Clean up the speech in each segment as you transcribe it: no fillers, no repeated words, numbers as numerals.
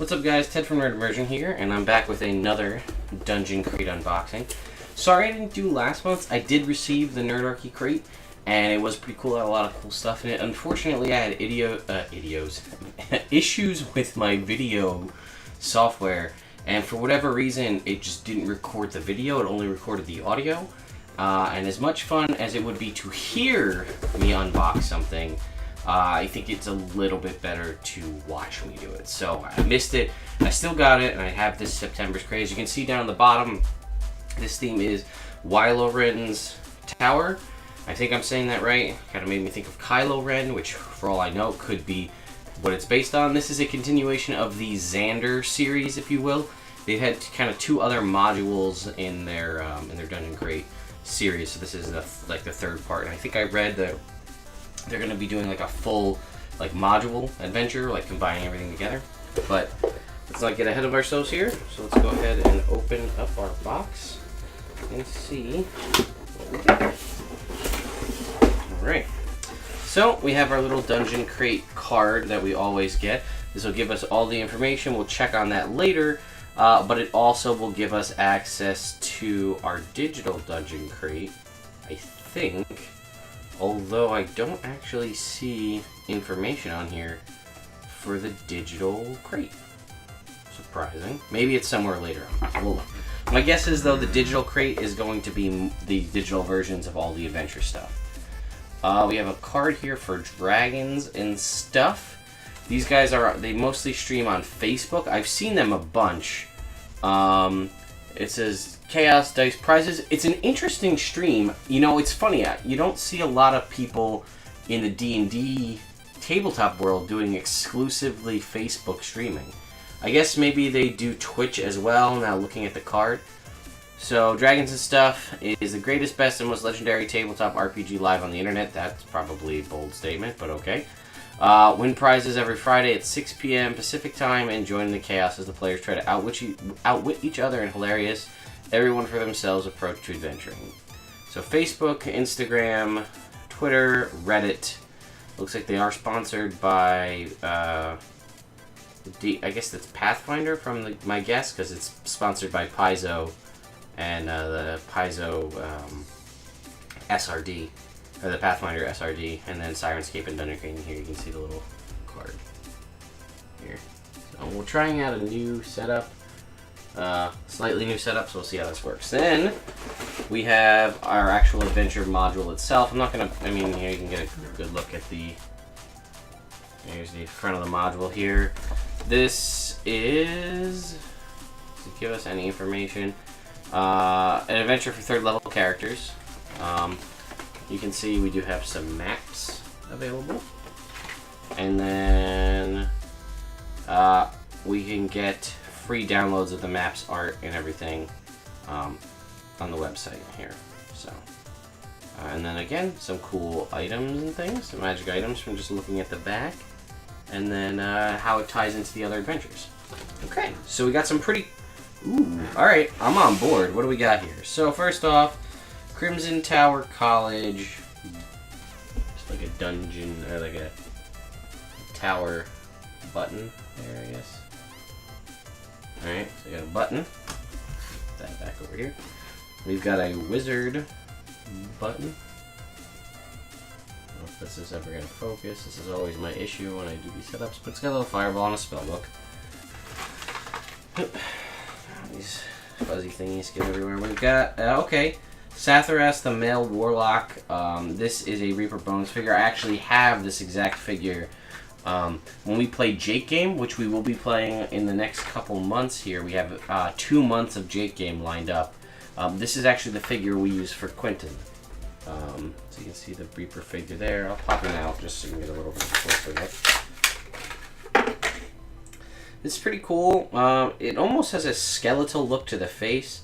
What's up guys, Ted from Immersion here, and I'm back with another Dungeon Crate unboxing. Sorry I didn't do last month. I did receive the Nerdarchy crate, and it was pretty cool. I had a lot of cool stuff in it. Unfortunately, I had issues with my video software, and for whatever reason, it just didn't record the video. It only recorded the audio. And as much fun as it would be to hear me unbox something, I think it's a little bit better to watch me do it. So I missed it. I still got it, and I have this September's crate. As you can see down the bottom, this theme is Wilorin's Tower. I think I'm saying that right. Kind of made me think of Kylo Ren, which for all I know could be what it's based on. This is a continuation of the Xander series, if you will. They've had kind of two other modules in their Dungeon Crate series, so this is the third part. And I think I read that they're going to be doing like a full module adventure, like combining everything together. But let's not get ahead of ourselves here. So let's go ahead and open up our box and see what we get. Alright. So we have our little Dungeon Crate card that we always get. This will give us all the information. We'll check on that later. But it also will give us access to our digital Dungeon Crate, I think. Although I don't actually see information on here for the digital crate. Surprising. Maybe it's somewhere later on. We'll look. My guess is, though, the digital crate is going to be the digital versions of all the adventure stuff. We have a card here for dragons and stuff. These guys they mostly stream on Facebook. I've seen them a bunch. It says Chaos Dice Prizes. It's an interesting stream. You know, it's funny. You don't see a lot of people in the D&D tabletop world doing exclusively Facebook streaming. I guess maybe they do Twitch as well, now looking at the card. So, Dragons and Stuff is the greatest, best, and most legendary tabletop RPG live on the internet. That's probably a bold statement, but okay. Win prizes every Friday at 6 p.m. Pacific time, and join in the chaos as the players try to outwit each other in hilarious, everyone for themselves approach to adventuring. So Facebook, Instagram, Twitter, Reddit. Looks like they are sponsored by, I guess that's Pathfinder from my guess, because it's sponsored by Paizo and the Paizo SRD. Or the Pathfinder SRD, and then Sirenscape and Dungeon Crate. Here you can see the little card here. So we're trying out a new setup, slightly new setup, so we'll see how this works. Then we have our actual adventure module itself. I'm not gonna, here you can get a good look at here's the front of the module here. This is, to give us any information, an adventure for third level characters. You can see we do have some maps available, and then we can get free downloads of the maps, art, and everything on the website here. So, and then again, some cool items and things, some magic items from just looking at the back, and then how it ties into the other adventures. Okay, so we got some pretty. Ooh, all right, I'm on board. What do we got here? So first off, Crimson Tower College, just like a dungeon, or like a tower button there, I guess. Alright, so we got a button. Put that back over here. We've got a wizard button. I don't know if this is ever going to focus. This is always my issue when I do these setups, but it's got a little fireball and a spellbook. These fuzzy thingies get everywhere. We've got, okay. Satharas, the male warlock. This is a Reaper Bones figure. I actually have this exact figure. When we play Jake Game, which we will be playing in the next couple months here, we have 2 months of Jake Game lined up. This is actually the figure we use for Quentin. So you can see the Reaper figure there. I'll pop him out just so you can get a little bit closer look. It's pretty cool. It almost has a skeletal look to the face.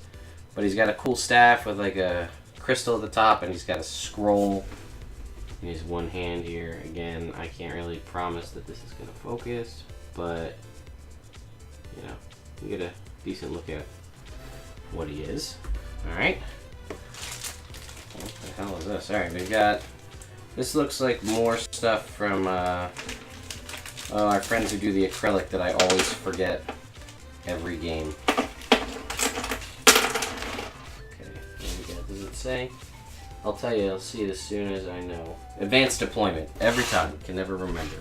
But he's got a cool staff with like a crystal at the top, and he's got a scroll in his one hand here. Again, I can't really promise that this is going to focus, but you know, you get a decent look at what he is. Alright. What the hell is this? Alright, we've got, this looks like more stuff from Our friends who do the acrylic that I always forget every game. Okay, here we go. Does it say? I'll tell you, I'll see it as soon as I know. Advanced deployment. Every time. Can never remember.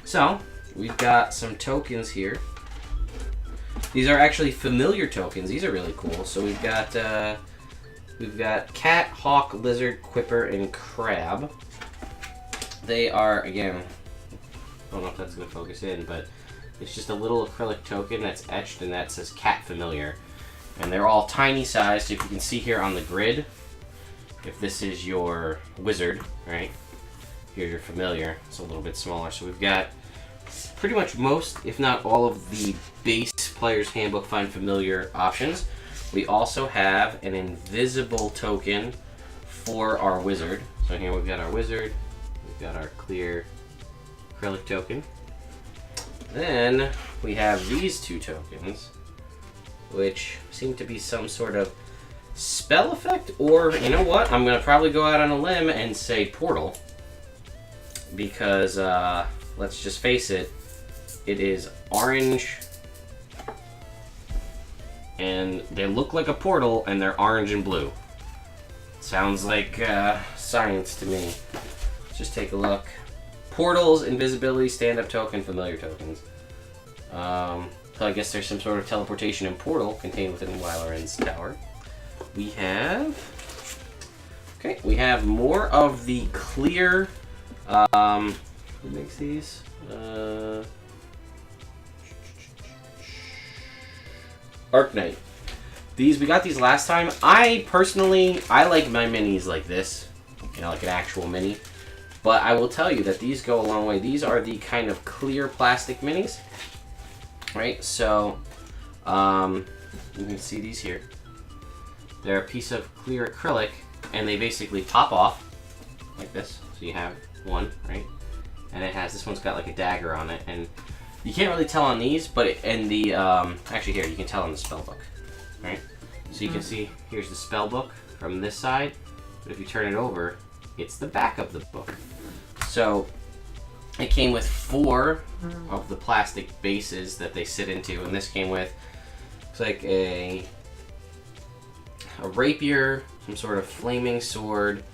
So, we've got some tokens here. These are actually familiar tokens. These are really cool. So we've got cat, hawk, lizard, quipper, and crab. They are, again, I don't know if that's going to focus in, but it's just a little acrylic token that's etched and that says cat familiar. And they're all tiny sized. So if you can see here on the grid, if this is your wizard, right? Here's your familiar. It's a little bit smaller. So we've got pretty much most, if not all, of the base Player's Handbook Find Familiar options. We also have an invisible token for our wizard. So here we've got our wizard. We've got our clear acrylic token. Then we have these two tokens, which seem to be some sort of spell effect, or you know what? I'm going to probably go out on a limb and say portal, because let's just face it, it is orange, and they look like a portal, and they're orange and blue. Sounds like science to me. Let's just take a look. Portals, invisibility, stand-up token, familiar tokens. So I guess there's some sort of teleportation and portal contained within Wilorin's tower. We have more of the clear. Who makes these? Arknight. We got these last time. I personally like my minis like this, like an actual mini. But I will tell you that these go a long way. These are the kind of clear plastic minis, right? So you can see these here. They're a piece of clear acrylic, and they basically pop off like this. So you have one, right? And this one's got like a dagger on it, and you can't really tell on these, but in the actually here you can tell on the spell book, right? So you can see here's the spell book from this side, but if you turn it over, it's the back of the book. So it came with 4 of the plastic bases that they sit into, and this came with, looks like a rapier, some sort of flaming sword,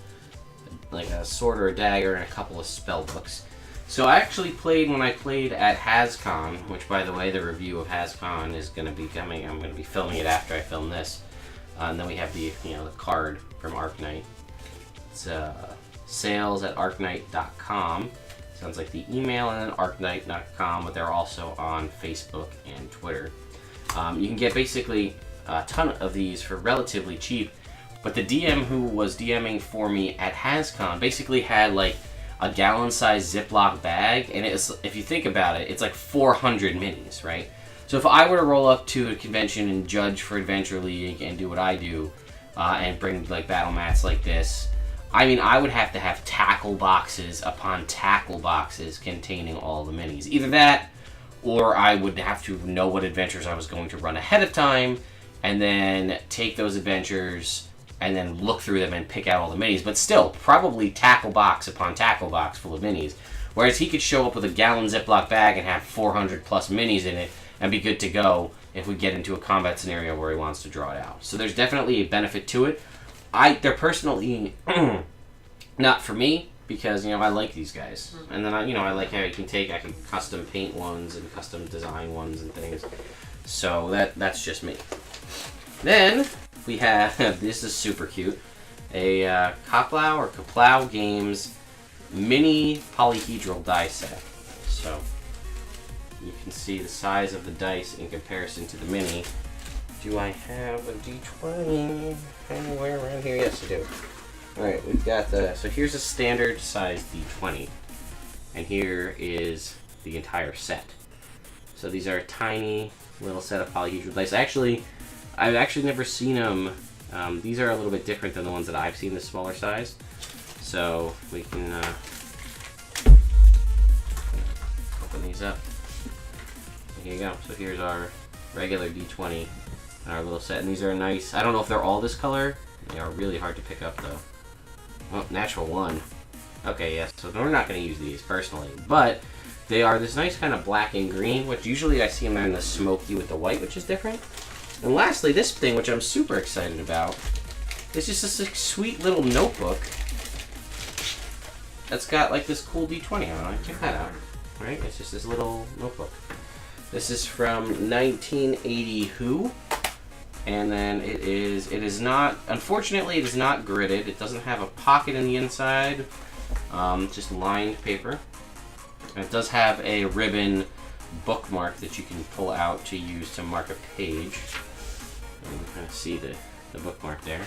like a sword or a dagger, and a couple of spell books. So I actually played when I played at HasCon, which, by the way, the review of HasCon is going to be coming. I'm going to be filming it after I film this. And then we have the the card from Arknight. It's sales@arknight.com. Sounds like the email, and then arknight.com, but they're also on Facebook and Twitter. You can get basically a ton of these for relatively cheap, but the DM who was DMing for me at HasCon basically had like a gallon-sized Ziploc bag, and if you think about it, it's like 400 minis, right? So if I were to roll up to a convention and judge for Adventure League and do what I do, and bring like battle mats like this, I mean, I would have to have tackle boxes upon tackle boxes containing all the minis. Either that, or I would have to know what adventures I was going to run ahead of time, and then take those adventures and then look through them and pick out all the minis. But still, probably tackle box upon tackle box full of minis. Whereas he could show up with a gallon Ziploc bag and have 400 plus minis in it and be good to go if we get into a combat scenario where he wants to draw it out. So there's definitely a benefit to it. They're personally not for me, because I like these guys, and then I like how I can custom paint ones and custom design ones and things. So that's just me. Then we have this is super cute, a Kaplow Games mini polyhedral die set. So you can see the size of the dice in comparison to the mini. Do I have a D20 anywhere around here? Yes, I do. Alright, we've got so here's a standard size D20, and here is the entire set. So these are a tiny little set of polyhedral dice. I've actually never seen them. These are a little bit different than the ones that I've seen, the smaller size. So we can open these up. Here you go. So here's our regular D20, our little set, and these are nice. I don't know if they're all this color. They are really hard to pick up though. Oh, natural 1. Okay, yes, so we're not going to use these personally, but they are this nice kind of black and green, which usually I see them in the smoky with the white, which is different. And lastly, this thing, which I'm super excited about, is just this sweet little notebook that's got like this cool D20 on it. Check that out, right? It's just this little notebook. This is from 1980 Who, and then it is not, unfortunately, it is not gridded. It doesn't have a pocket in the inside, just lined paper. And it does have a ribbon bookmark that you can pull out to use to mark a page. And you can kind of see the bookmark there.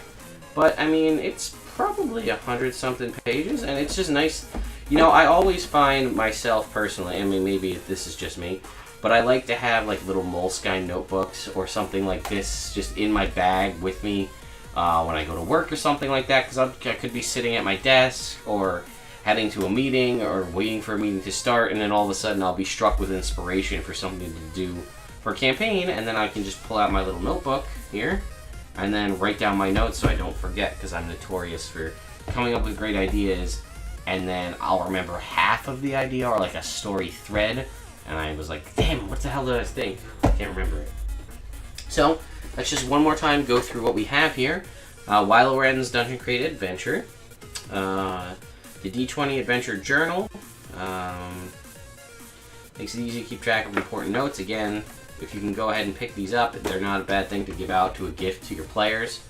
But, I mean, it's probably 100-something pages, and it's just nice. You know, I always find myself personally, I mean, maybe this is just me, but I like to have like little Moleskine notebooks or something like this just in my bag with me when I go to work or something like that, because I could be sitting at my desk or heading to a meeting or waiting for a meeting to start, and then all of a sudden I'll be struck with inspiration for something to do for a campaign, and then I can just pull out my little notebook here and then write down my notes so I don't forget, because I'm notorious for coming up with great ideas and then I'll remember half of the idea or like a story thread, and I was like, damn, what the hell did I think? I can't remember it. So let's just one more time go through what we have here. Wilorin's Dungeon Crate Adventure, the D20 Adventure Journal, makes it easy to keep track of important notes. Again, if you can go ahead and pick these up, they're not a bad thing to give out to a gift to your players.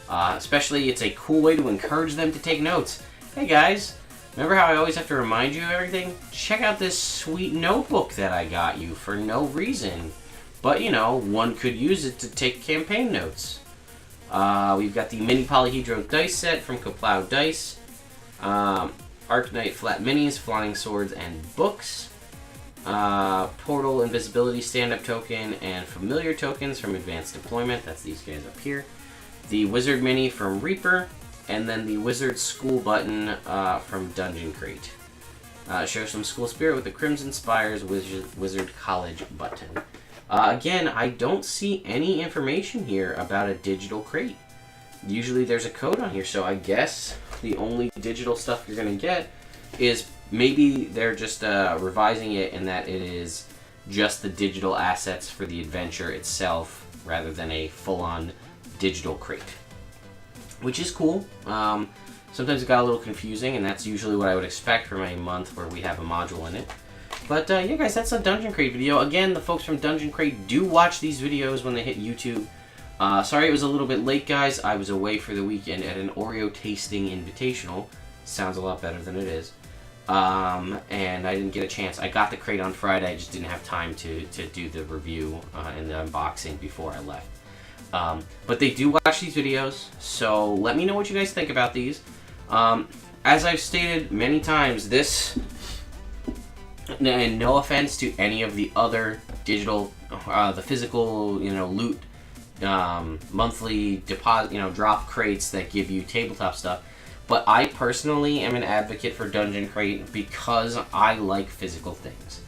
Especially, it's a cool way to encourage them to take notes. Hey guys, remember how I always have to remind you of everything? Check out this sweet notebook that I got you for no reason. But, you know, one could use it to take campaign notes. We've got the mini polyhedro dice set from Kaplow Dice. Arknight flat minis, flying swords, and books. Portal invisibility stand-up token and familiar tokens from Advanced Deployment. That's these guys up here. The Wizard Mini from Reaper, and then the Wizard School button from Dungeon Crate. Shows some school spirit with the Crimson Spires Wizard College button. Again, I don't see any information here about a digital crate. Usually there's a code on here, so I guess the only digital stuff you're going to get is maybe they're just revising it in that it is just the digital assets for the adventure itself rather than a full-on digital crate, which is cool. Sometimes it got a little confusing, and that's usually what I would expect from a month where we have a module in it. But yeah, guys, that's a Dungeon Crate video. Again, the folks from Dungeon Crate do watch these videos when they hit YouTube. Sorry it was a little bit late, guys. I was away for the weekend at an Oreo tasting invitational. Sounds a lot better than it is. And I didn't get a chance. I got the crate on Friday. I just didn't have time to do the review and the unboxing before I left. But they do watch these videos, so let me know what you guys think about these. As I've stated many times, this, and no offense to any of the other digital, the physical, you know, loot, monthly deposit, you know, drop crates that give you tabletop stuff. But I personally am an advocate for Dungeon Crate because I like physical things.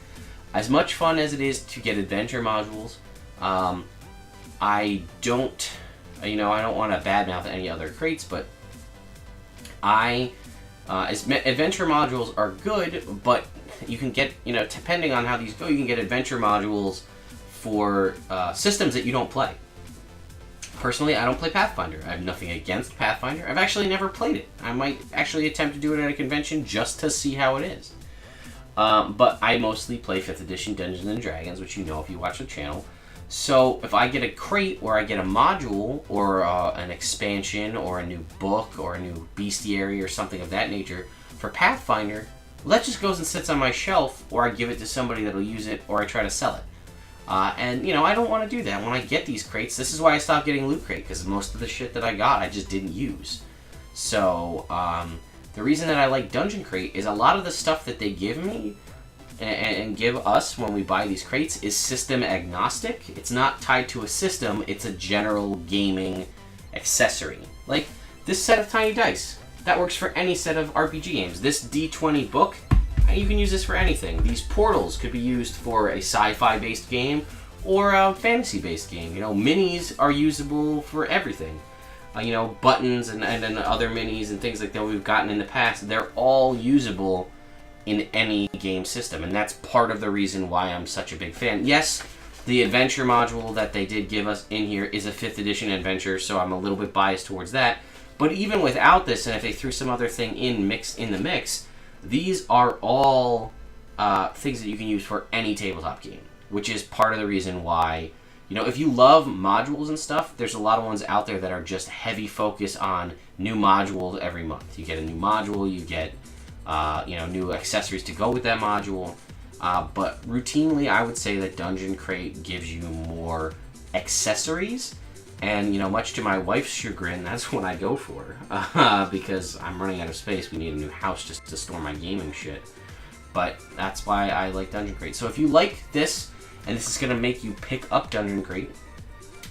As much fun as it is to get adventure modules, I don't, you know, I don't want to badmouth any other crates, but adventure modules are good, but you can get, you know, depending on how these go, you can get adventure modules for systems that you don't play. Personally, I don't play Pathfinder. I have nothing against Pathfinder. I've actually never played it. I might actually attempt to do it at a convention just to see how it is. But I mostly play 5th edition Dungeons & Dragons, which you know if you watch the channel. So if I get a crate or I get a module or an expansion or a new book or a new bestiary or something of that nature for Pathfinder, well, that just goes and sits on my shelf, or I give it to somebody that'll use it, or I try to sell it. And, you know, I don't want to do that. When I get these crates, this is why I stopped getting Loot Crate, because most of the shit that I got, I just didn't use. So, the reason that I like Dungeon Crate is a lot of the stuff that they give me and give us when we buy these crates is system agnostic. It's not tied to a system, it's a general gaming accessory. Like, this set of tiny dice. That works for any set of RPG games. This D20 book, you can use this for anything. These portals could be used for a sci-fi based game or a fantasy based game. You know, minis are usable for everything. you know, buttons and other minis and things like that we've gotten in the past, they're all usable in any game system, and that's part of the reason why I'm such a big fan. Yes, the adventure module that they did give us in here is a 5th edition adventure, so I'm a little bit biased towards that. But even without this, and if they threw some other thing in the mix, these are all things that you can use for any tabletop game, which is part of the reason why, you know, if you love modules and stuff, there's a lot of ones out there that are just heavy focus on new modules every month. You get a new module, you get, you know, new accessories to go with that module. But routinely, I would say that Dungeon Crate gives you more accessories. And, you know, much to my wife's chagrin, that's what I go for. Because I'm running out of space. We need a new house just to store my gaming shit. But that's why I like Dungeon Crate. So if you like this, and this is going to make you pick up Dungeon Crate,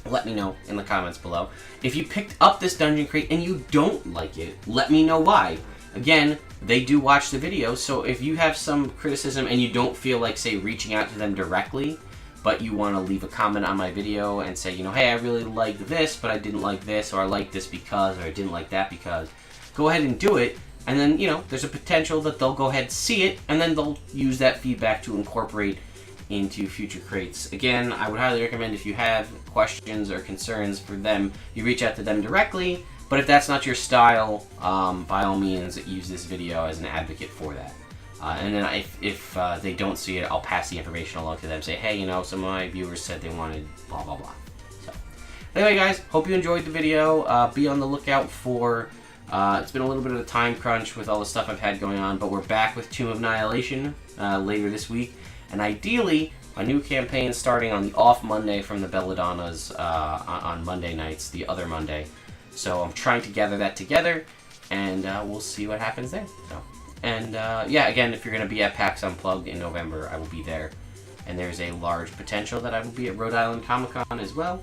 let me know in the comments below. If you picked up this Dungeon Crate and you don't like it, let me know why. Again, they do watch the video, so if you have some criticism and you don't feel like, say, reaching out to them directly, but you want to leave a comment on my video and say, you know, hey, I really liked this, but I didn't like this, or I liked this because, or I didn't like that because, go ahead and do it. And then, you know, there's a potential that they'll go ahead and see it, and then they'll use that feedback to incorporate into future crates. Again, I would highly recommend if you have questions or concerns for them, you reach out to them directly. But if that's not your style, by all means, use this video as an advocate for that. And then if they don't see it, I'll pass the information along to them. Say, hey, you know, some of my viewers said they wanted blah, blah, blah. So, anyway, guys, hope you enjoyed the video. Be on the lookout for... it's been a little bit of a time crunch with all the stuff I've had going on, but we're back with Tomb of Annihilation later this week. And ideally, a new campaign starting on the off Monday from the Belladonnas on Monday nights, the other Monday. So I'm trying to gather that together, and we'll see what happens there. So, and yeah, again, if you're going to be at PAX Unplugged in November, I will be there. And there's a large potential that I will be at Rhode Island Comic Con as well.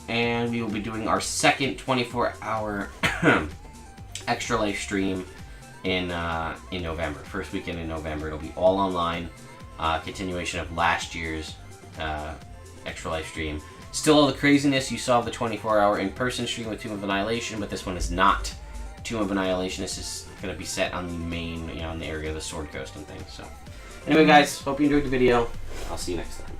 And we will be doing our second 24-hour extra life stream in November. First weekend in November. It'll be all online. Continuation of last year's extra life stream. Still all the craziness you saw of the 24-hour in-person stream with Tomb of Annihilation, but this one is not Tomb of Annihilation. This is going to be set on the main, you know, in the area of the Sword Coast and things. So, anyway, guys, hope you enjoyed the video. I'll see you next time.